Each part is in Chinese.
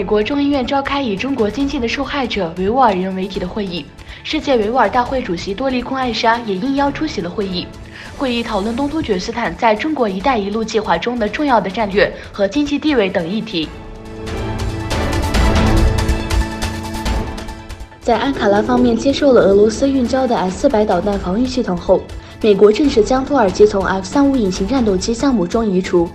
美国众议院召开以中国经济的受害者维吾尔人为题的会议，世界维吾尔大会主席多利孔艾莎也应邀出席了会议。会议讨论东突厥斯坦在中国“一带一路”计划中的重要的战略和经济地位等议题。在安卡拉方面接受了俄罗斯运交的 S-400导弹防御系统后，美国正式将土耳其从 F-35隐形战斗机项目中移除。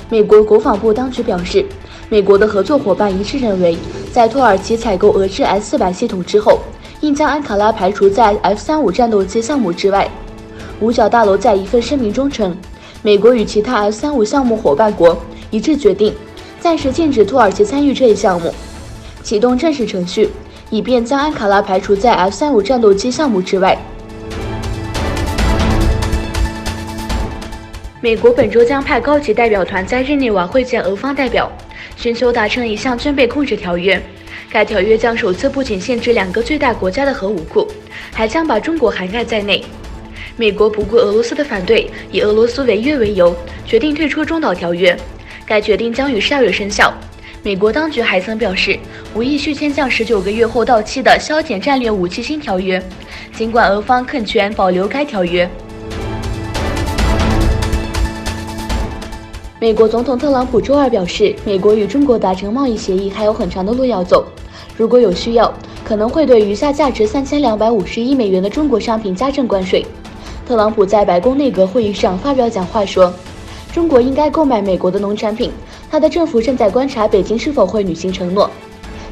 美国国防部当局表示，美国的合作伙伴一致认为，在土耳其采购俄制 S-400系统之后，应将安卡拉排除在 F-35战斗机项目之外。五角大楼在一份声明中称，美国与其他 F-35项目伙伴国一致决定，暂时禁止土耳其参与这一项目，启动正式程序，以便将安卡拉排除在 F-35战斗机项目之外。美国本周将派高级代表团在日内瓦会见俄方代表，寻求达成一项军备控制条约。该条约将首次不仅限制2个最大国家的核武库，还将把中国涵盖在内。美国不顾俄罗斯的反对，以俄罗斯违约为由，决定退出中导条约。该决定将于12月生效。美国当局还曾表示，无意续签将19个月后到期的削减战略武器新条约，尽管俄方恳权保留该条约。美国总统特朗普周二表示，美国与中国达成贸易协议还有很长的路要走，如果有需要，可能会对余下价值3250亿美元的中国商品加征关税。特朗普在白宫内阁会议上发表讲话说，中国应该购买美国的农产品，他的政府正在观察北京是否会履行承诺。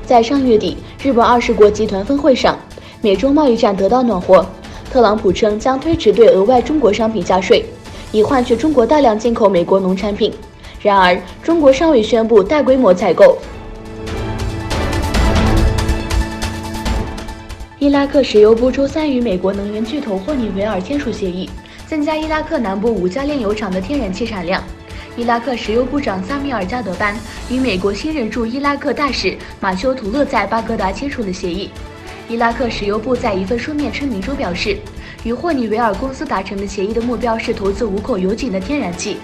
在上月底日本20国集团峰会上，美中贸易战得到暖和，特朗普称将推迟对额外中国商品加税，以换取中国大量进口美国农产品。然而，中国尚未宣布大规模采购。伊拉克石油部周三与美国能源巨头霍尼韦尔签署协议，增加伊拉克南部5家炼油厂的天然气产量。伊拉克石油部长萨米尔·加德班与美国新任驻伊拉克大使马修·图勒在巴格达签署了协议。伊拉克石油部在一份书面声明中表示，与霍尼韦尔公司达成的协议的目标是投资5口油井的天然气。